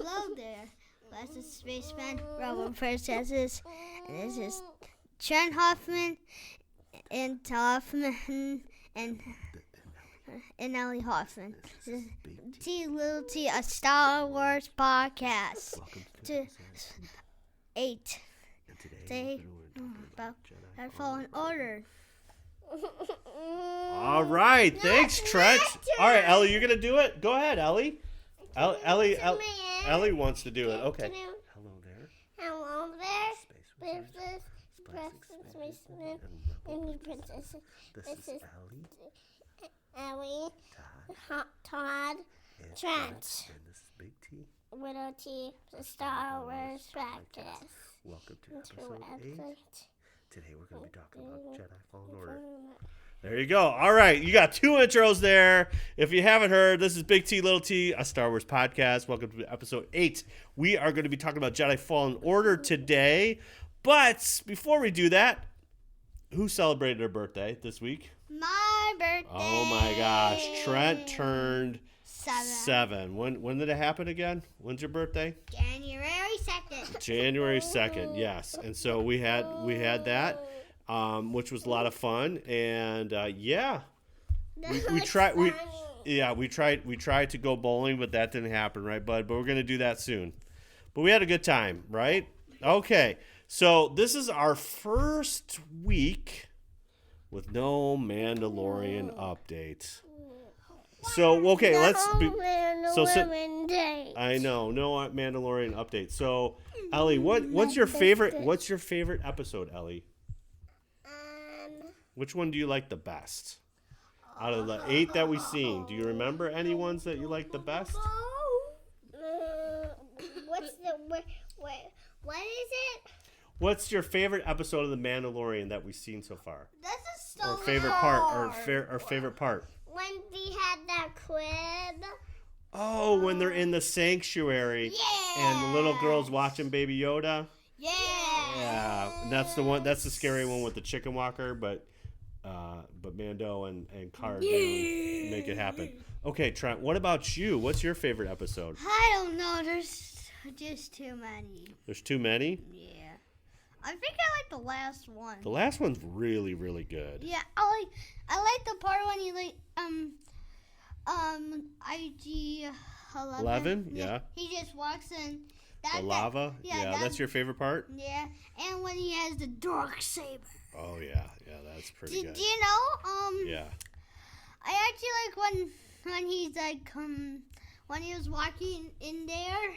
Hello there, blessed spaceman, Robin Princesses, and this is Trent Hoffman and and Ellie Hoffman. This is LIL T, a Star Wars podcast. To 8. Today, about our Fallen Order. All right, thanks, Trent. All right, Ellie, you're gonna do it. Go ahead, Ellie. Ellie wants to do it. Okay. Hello there. Hello there. Spaceman and princess. This is Ellie. Todd. Trent. And this is Big T. Little T. The Star Wars podcast. Welcome to episode 8. Today we're going to be talking about Jedi Fallen Order. There you go. All right. You got 2 intros there. If you haven't heard, this is Big T, Little T, a Star Wars podcast. Welcome to episode 8. We are going to be talking about Jedi Fallen Order today. But before we do that, who celebrated their birthday this week? My birthday. Oh, my gosh. Trent turned 7. When did it happen again? When's your birthday? January 2nd. January 2nd, yes. And so we had that. Which was a lot of fun, and we tried to go bowling, but that didn't happen, right, bud? But we're gonna do that soon. But we had a good time, right? Okay, so this is our first week with no Mandalorian update. So okay, I know, no Mandalorian update. So Ellie, what's your favorite episode, Ellie? Which one do you like the best? Out of the 8 that we've seen, do you remember any ones that you like the best? What is it? What's your favorite episode of The Mandalorian that we've seen so far? This is or favorite part, or favorite part? When we had that crib. Oh, when they're in the sanctuary, and the little girl's watching Baby Yoda. Yeah, and that's the one. That's the scary one with the chicken walker, but Mando and Card make it happen. Okay, Trent, what about you? What's your favorite episode? I don't know. There's just too many. There's too many? Yeah. I think I like the last one. The last one's really, really good. Yeah, I like the part when he IG 11. Yeah. He just walks in. The lava? Yeah, that's your favorite part? Yeah, and when he has the dark saber. Oh, yeah, that's pretty good. Do you know, yeah. I actually like when he's like, when he was walking in there,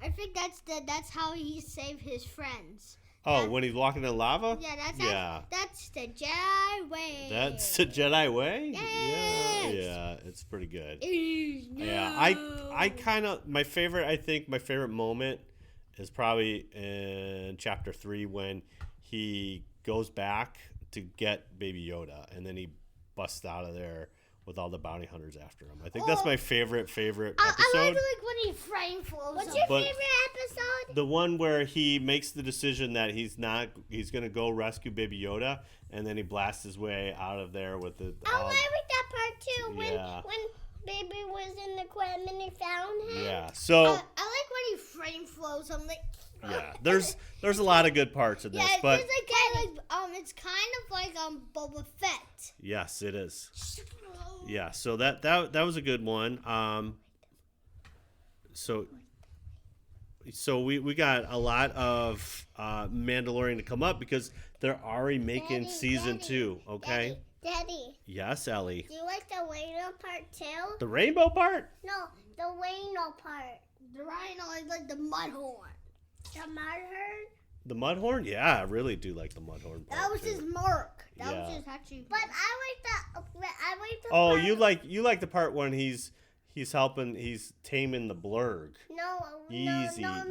I think that's how he saved his friends. Oh, when he's walking in lava? Yeah, that's the Jedi way. That's the Jedi way? Yes. Yeah, it's pretty good. No. Yeah, I kind of, my favorite moment is probably in chapter 3 when he goes back to get Baby Yoda, and then he busts out of there with all the bounty hunters after him. I think that's my favorite episode. I like when he frame flows. What's your favorite episode? The one where he makes the decision that he's going to go rescue Baby Yoda, and then he blasts his way out of there with the... I like that part too, when Baby was in the crib and he found him. Yeah, so... I like when he frame flows. I'm like... Yeah, there's a lot of good parts in this, but... it's kind of like Boba Fett. Yes, it is. Yeah, so that was a good one. So we got a lot of Mandalorian to come up because they're already making season 2. Okay. Daddy. Yes, Ellie. Do you like the rainbow part too? The rainbow part? No, the rainbow part. The rhino is like the mud horn. The mud horn? The mud horn? Yeah, I really do like the mud horn part. That was his mark. That Yeah. was his actually. But I like the Oh, part. you like the part when he's taming the blurg. No. Easy. I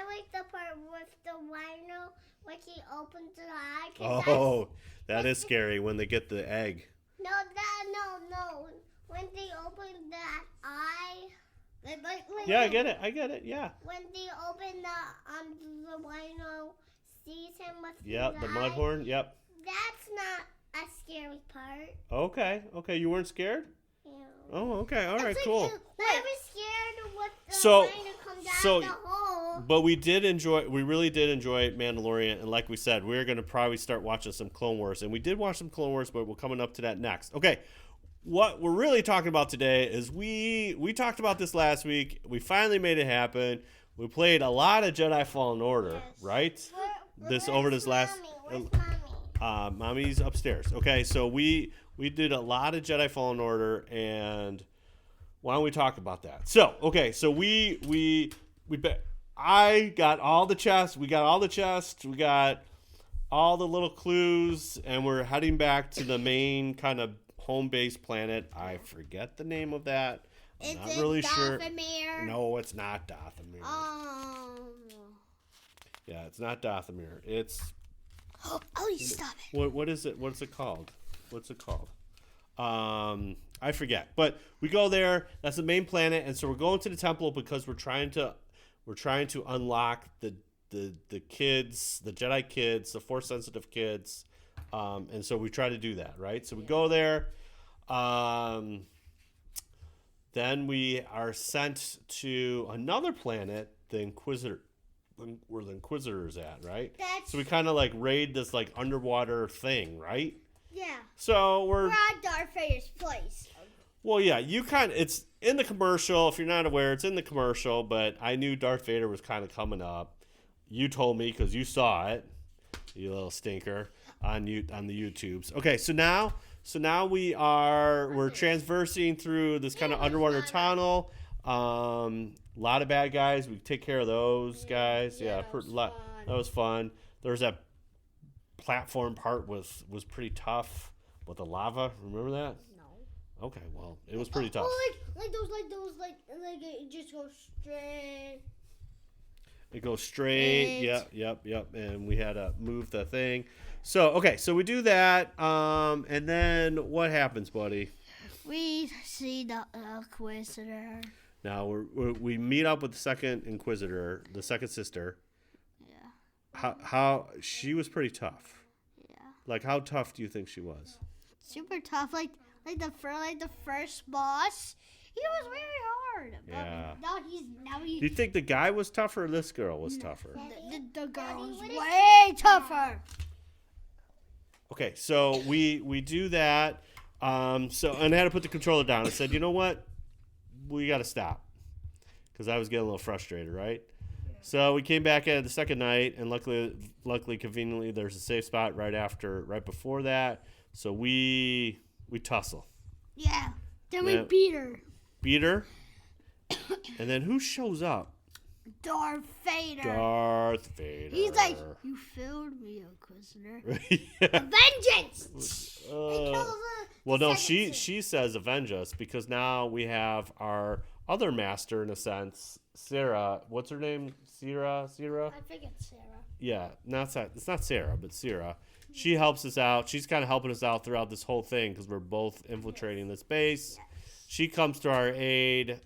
like the part with the rhino when he opens the eye. Oh, that is scary when they get the egg. No. When they open that eye. Yeah, I get it. Yeah. When they open the rhino sees him with the mud horn. Yep. That's not a scary part. Okay. You weren't scared? Yeah. Oh, okay. All right, cool. I was scared with But we really did enjoy Mandalorian, and like we said, we're going to probably start watching some Clone Wars, and we did watch some Clone Wars, but we're coming up to that next. Okay, what we're really talking about today is we talked about this last week. We finally made it happen. We played a lot of Jedi Fallen Order, right? Where's Mommy? Mommy's upstairs. Okay, so we did a lot of Jedi Fallen Order, and why don't we talk about that? So I got all the chests. We got all the chests. We got all the little clues, and we're heading back to the main kind of home base planet. I forget the name of that. I'm not really sure. No, it's not Dathomir. Yeah, it's not Dathomir. It's. Ellie, stop it. What is it? What's it called? I forget. But we go there. That's the main planet, and so we're going to the temple because we're trying to unlock the kids, the Jedi kids, the Force sensitive kids, and so we try to do that, right? So we go there. Then we are sent to another planet, the Inquisitor, where the Inquisitor's at, right? So we kind of like raid this like underwater thing, right? Yeah. So we're at Darth Vader's place. Well, yeah, it's in the commercial. If you're not aware, it's in the commercial, but I knew Darth Vader was kind of coming up. You told me because you saw it, you little stinker, on the YouTubes. Okay, so now we're transversing through this kind of underwater tunnel. A lot of bad guys. We take care of those guys. Yeah, that was fun. There was that platform part was pretty tough with the lava. Remember that? No. Okay, well, it was pretty tough. Like it just goes straight. It goes straight. Yep. And we had to move the thing. So we do that. And then what happens, buddy? We see the Inquisitor. Now we meet up with the second Inquisitor, the second sister. Yeah. How she was pretty tough. Yeah. Like, how tough do you think she was? Super tough. Like the first boss, he was very hard. Yeah. Now he's. Do you think the guy was tougher or this girl was tougher? The girl was way tougher. Okay, so we do that. And I had to put the controller down. I said, you know what? We got to stop. Because I was getting a little frustrated, right? Yeah. So we came back at the second night, and luckily, conveniently, there's a safe spot right before that. So we tussle. Yeah. Then we beat her. Beat her? And then who shows up? Darth Vader. He's like, you failed me, Inquisitor. Yeah. Vengeance! Well, no, she says avenge us because now we have our other master, in a sense, Sarah. What's her name? Sarah? I think it's Sarah. Yeah, it's not Sarah, but Sarah. She helps us out. She's kind of helping us out throughout this whole thing because we're both infiltrating this base. Yes. She comes to our aid,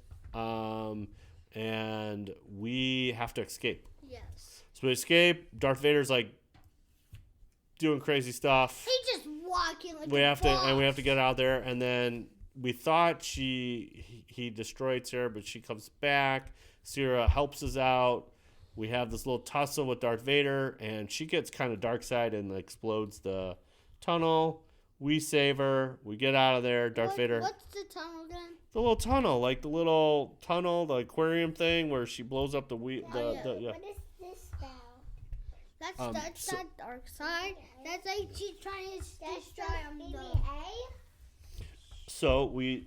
and we have to escape. Yes. So we escape. Darth Vader's like doing crazy stuff. He's just walking like we have to get out there, and then we thought he destroyed Sarah, but she comes back. Sarah helps us out. We have this little tussle with Darth Vader, and she gets kind of dark side and explodes the tunnel. We save her. We get out of there. Darth Vader. What's the tunnel again? The little tunnel, the aquarium thing where she blows up the wheel. What is this spell? That's not dark side. That's like she's trying to destroy him. So we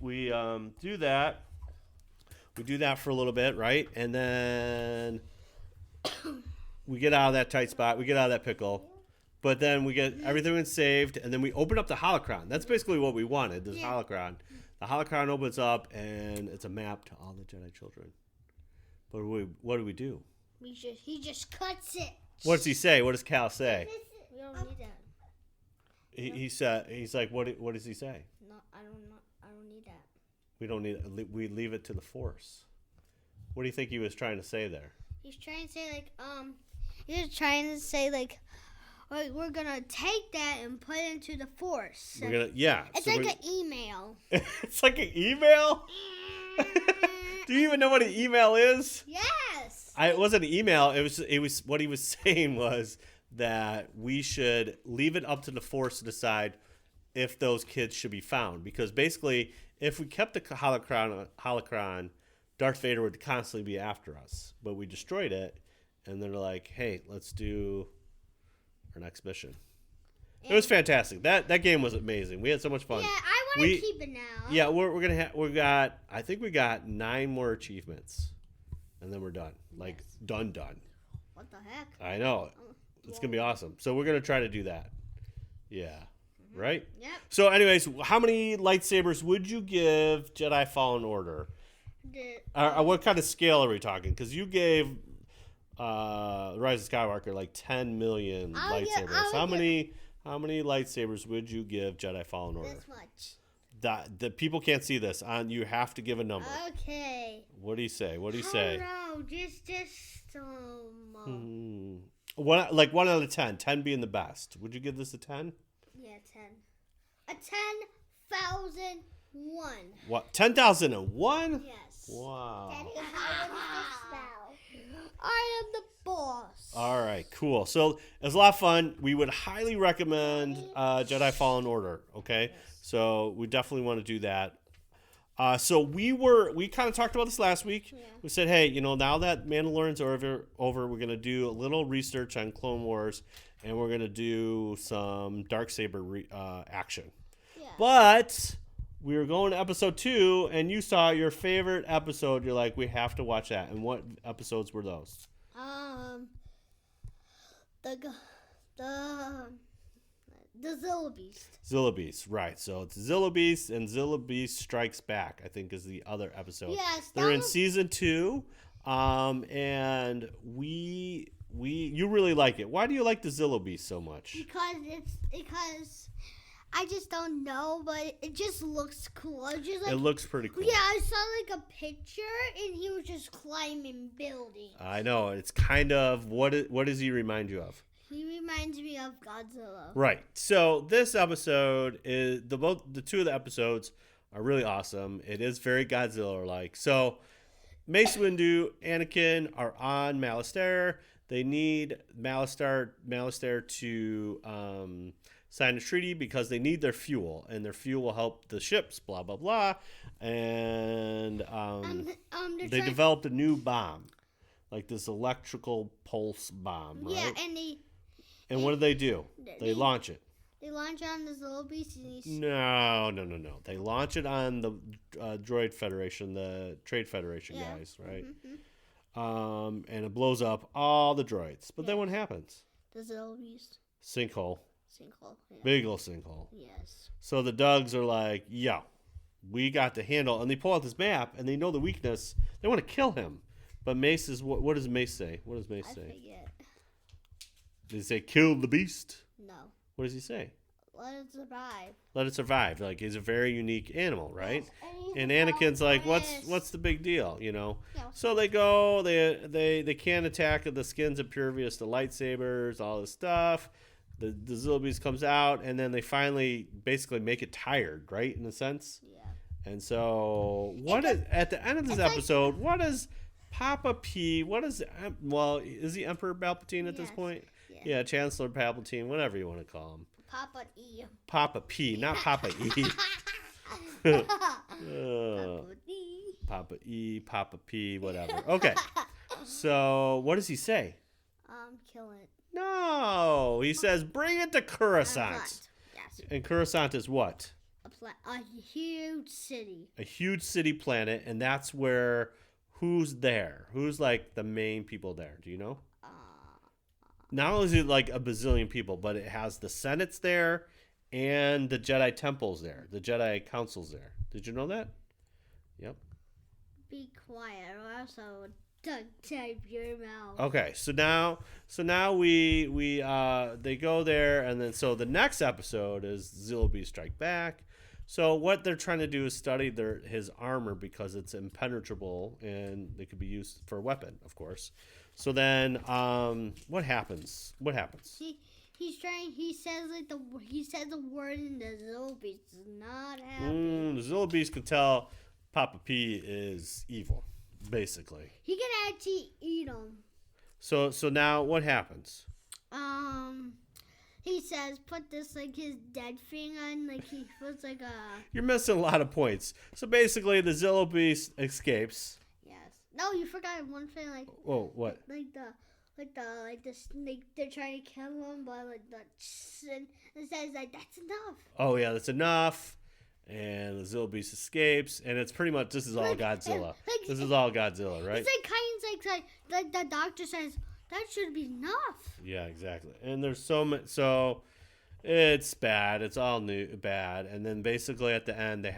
do that. We do that for a little bit, right? And then we get out of that tight spot. We get out of that pickle. But then we get everything saved, and then we open up the holocron. That's basically what we wanted, this holocron. The holocron opens up, and it's a map to all the Jedi children. But what do we do? He just cuts it. What does he say? What does Cal say? We don't need that. He's like, what does he say? No, I don't need that. We don't need it. We leave it to the Force. What do you think he was trying to say there? He's trying to say like, we're gonna take that and put it into the Force. It's like an email. It's like an email? Do you even know what an email is? Yes. It wasn't an email. It was what he was saying was that we should leave it up to the Force to decide if those kids should be found. Because basically, if we kept the holocron, Darth Vader would constantly be after us. But we destroyed it, and they're like, "Hey, let's do our next mission." It was fantastic. That game was amazing. We had so much fun. Yeah, I want to keep it now. Yeah, we're gonna I think we got 9 more achievements, and then we're done. Like done. What the heck? I know. It's gonna be awesome. So we're gonna try to do that. Yeah. Mm-hmm. Right. Yep. So, anyways, how many lightsabers would you give Jedi Fallen Order? What kind of scale are we talking? Because you gave Rise of Skywalker like 10 million lightsabers. How many lightsabers would you give Jedi Fallen Order? This much. The people can't see this. You have to give a number. Okay. What do you say? I don't know. Just one out of 10. 10 being the best. Would you give this a 10? Yeah, 10. A 10,001. What? 10,001? Yes. Wow. Daddy, how does this spell? I am the boss. All right, cool. So it was a lot of fun. We would highly recommend Jedi Fallen Order. Okay, so we definitely want to do that. So we kind of talked about this last week. Yeah. We said, hey, now that Mandalorian's over, we're gonna do a little research on Clone Wars, and we're gonna do some Darksaber action. Yeah. But we were going to episode 2, and you saw your favorite episode. You're like, we have to watch that. And what episodes were those? The Zillo Beast. Zillo Beast, right. So it's Zillo Beast and Zillo Beast Strikes Back, I think is the other episode. Yes. They're in season 2. And you really like it. Why do you like the Zillo Beast so much? Because I just don't know, but it just looks cool. It looks pretty cool. Yeah, I saw like a picture, and he was just climbing buildings. I know. It's kind of what does he remind you of? He reminds me of Godzilla. Right. So this episode is the 2 of the episodes are really awesome. It is very Godzilla-like. So Mace Windu, Anakin are on Malastare. They need Malastare to sign a treaty because they need their fuel, and their fuel will help the ships. Blah blah blah. And they developed a new bomb, like this electrical pulse bomb. Right? Yeah, and what do? They launch it. They launch on the Zillo Beast. No. They launch it on the Droid Federation, the Trade Federation guys, right? Mm-hmm. And it blows up all the droids. But then what happens? The Zillo Beast. Sinkhole. Yeah. Big old sinkhole. Yes. So the Dugs are like, yo, we got to handle. And they pull out this map, and they know the weakness. They want to kill him. But Mace is, what does Mace say? What does Mace say? I forget. Does he say, kill the beast? No. What does he say? Let it survive. Let it survive. Like, he's a very unique animal, right? Yes. And Anakin's like, what's the big deal, Yeah. So they go, they can't attack the skins impervious to lightsabers, all this stuff. The Zillo Beast comes out, and then they finally basically make it tired, right, in a sense? Yeah. And so at the end of this episode, what is Papa P, is he Emperor Palpatine at this point? Yeah, Chancellor Palpatine, whatever you want to call him. Papa E. Papa P, not Papa E. Papa E, Papa P, whatever. Okay. So, what does he say? Kill it. No, he says bring it to Coruscant. Yes. And Coruscant is what? A huge city. A huge city planet, and that's where who's there? Who's like the main people there? Do you know? Not only is it like a bazillion people, but it has the Senate's there and the Jedi Temple's there. The Jedi Council's there. Did you know that? Yep. Be quiet, or else I will duct tape your mouth. Okay, so now we they go there, and then so the next episode is Zillo Beast Strike Back. So what they're trying to do is study his armor because it's impenetrable and it could be used for a weapon, of course. So then, what happens? He says a word, and the Zillo Beast is not happy. The Zillo Beast can tell Papa P is evil. basically. He can actually eat them. So now what happens? He says, put this, like, his dead thing on, like, he puts, like, a... You're missing a lot of points. So basically, the Zillo Beast escapes. Yes. No, you forgot one thing, like... Whoa, what? Like the snake, they're trying to kill him, but, like, it says, like, that's enough. Oh, yeah, that's enough. And the Zillo Beast escapes. And it's pretty much, this is all Godzilla. This is all Godzilla, right? It's, like, the doctor says... That should be enough. Yeah, exactly. And there's so it's bad. It's all bad. And then basically at the end, they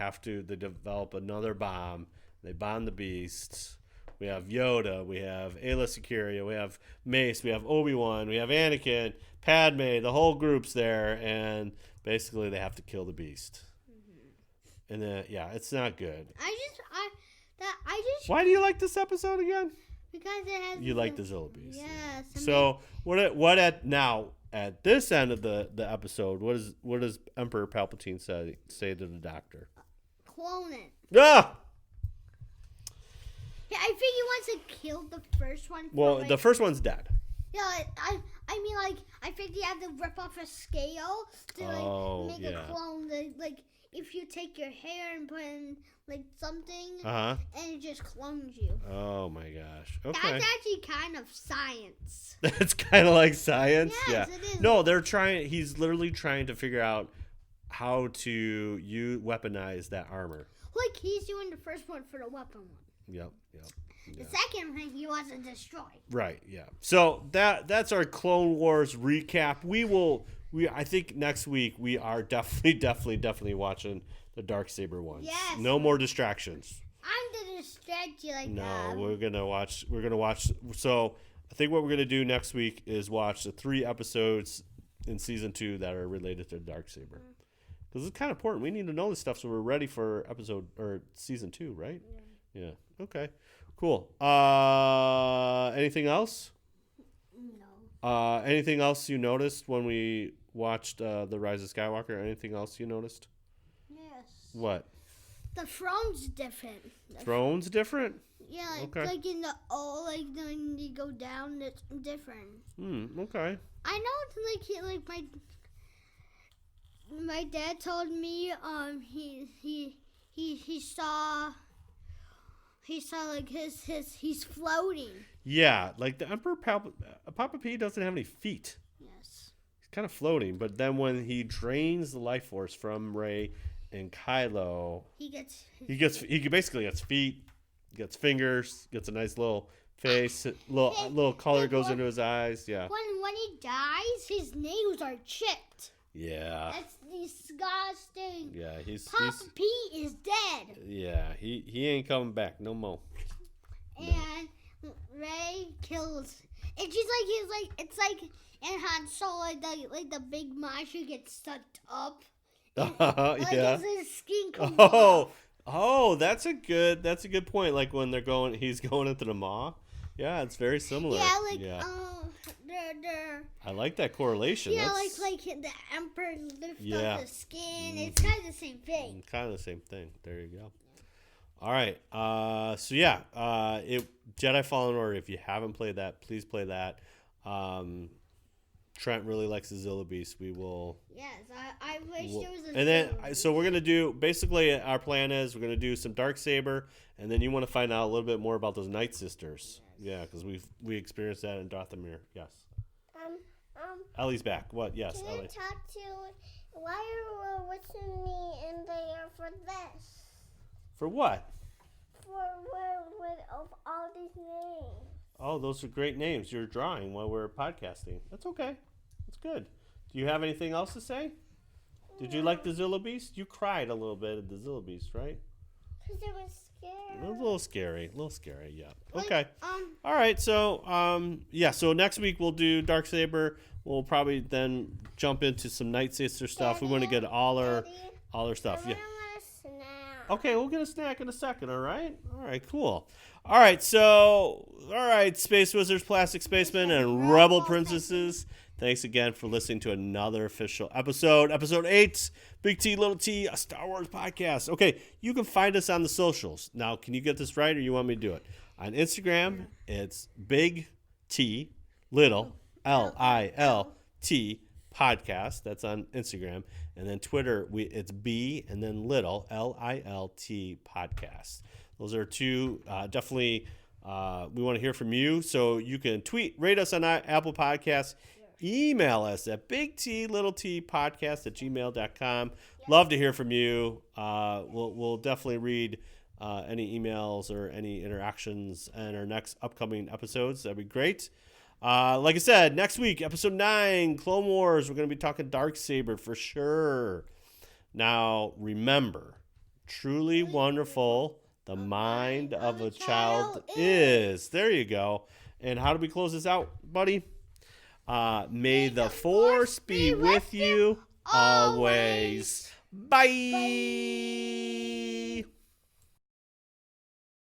develop another bomb. They bomb the beasts. We have Yoda. We have Ayla Secura. We have Mace. We have Obi-Wan. We have Anakin, Padme. The whole group's there. And basically they have to kill the beast. Mm-hmm. And then, yeah, it's not good. Why do you like this episode again? Because it has... You like the Zillo Beast. Yes. So at this end of the episode, what does Emperor Palpatine say to the Doctor? Clone it. Ah! Yeah, I think he wants to kill the first one. Well, the first one's dead. Yeah, I mean, like, I think you have to rip off a scale to, make a clone. Like, if you take your hair and put in, like, something, and it just clones you. Oh, my gosh. Okay. That's actually kind of science. That's kind of like science? Yes, yeah. It is. No, he's literally trying to figure out how to weaponize that armor. Like, he's doing the first one for the weapon one. Yep. The second one he wants to destroy. Right, yeah. So that's our Clone Wars recap. I think next week we are definitely watching the Darksaber ones. Yes. No more distractions. I'm gonna distract you like that. No, we're gonna watch. So I think what we're gonna do next week is watch the 3 episodes in season 2 that are related to Darksaber. Because it's kind of important. We need to know this stuff so we're ready for season 2, right? Yeah. Okay. Cool. Anything else? No. Anything else you noticed when we watched The Rise of Skywalker? Anything else you noticed? Yes. What? The throne's different. Throne's different? Yeah, okay. Like in when you go down, it's different. Okay. I know it's my dad told me he saw like he's floating. Yeah, like the Emperor Papa P doesn't have any feet. Yes. He's kind of floating, but then when he drains the life force from Rey and Kylo, he basically gets feet, gets fingers, gets a nice little face, little color goes into his eyes. Yeah. When he dies, his nails are chipped. Yeah. That's disgusting. Yeah, Papa P is dead. Yeah, he ain't coming back no more. And Rey kills. It's just it's like in Han Solo, like the big monster gets sucked up. Yeah. His skin comes off. Oh, that's a good point. Like when he's going into the maw. Yeah, it's very similar. Yeah, I like that correlation. Yeah, like the Emperor lifts up the skin. It's kind of the same thing. Kind of the same thing. There you go. All right. Jedi Fallen Order. If you haven't played that, please play that. Trent really likes the Zillo Beast. We will. Yes, I wish there was a. And then, so we're gonna do. Basically, our plan is we're gonna do some Darksaber, and then you want to find out a little bit more about those Night Sisters. Yeah, because we experienced that in Dathomir. Yes. Ellie's back. What? Yes, can Ellie. I talk to? Why are you wishing me in there for this? For what? With all these names. Oh, those are great names. You're drawing while we're podcasting. That's okay. That's good. Do you have anything else to say? Did you like the Zillo Beast? You cried a little bit at the Zillo Beast, right? Because it was scary. A little scary, yeah. Okay. All right, so, so next week we'll do Darksaber. We'll probably then jump into some Night Sister stuff. Daddy, we want to get all our stuff. I Yeah. want a snack. Okay, we'll get a snack in a second, all right? All right, cool. All right, so, Space Wizards, Plastic Spacemen, and Rebel Princesses. Thanks again for listening to another official episode. Episode 8, Big T, Little T, a Star Wars podcast. Okay, you can find us on the socials. Now, can you get this right or you want me to do it? On Instagram, it's Big T Little LIL T podcast. That's on Instagram. And then Twitter, it's B and then Little LIL T podcast. Those are two. Definitely, we want to hear from you. So you can tweet, rate us on Apple Podcasts. Email us at bigtlittlepodcast@gmail.com. Love to hear from you. We'll definitely read any emails or any interactions in our next upcoming episodes. That'd be great. Like I said, next week, episode 9, Clone Wars. We're going to be talking Darksaber for sure. Now, remember, truly wonderful, the mind of a child is. There you go. And how do we close this out, buddy? May the Force be with you always. Bye.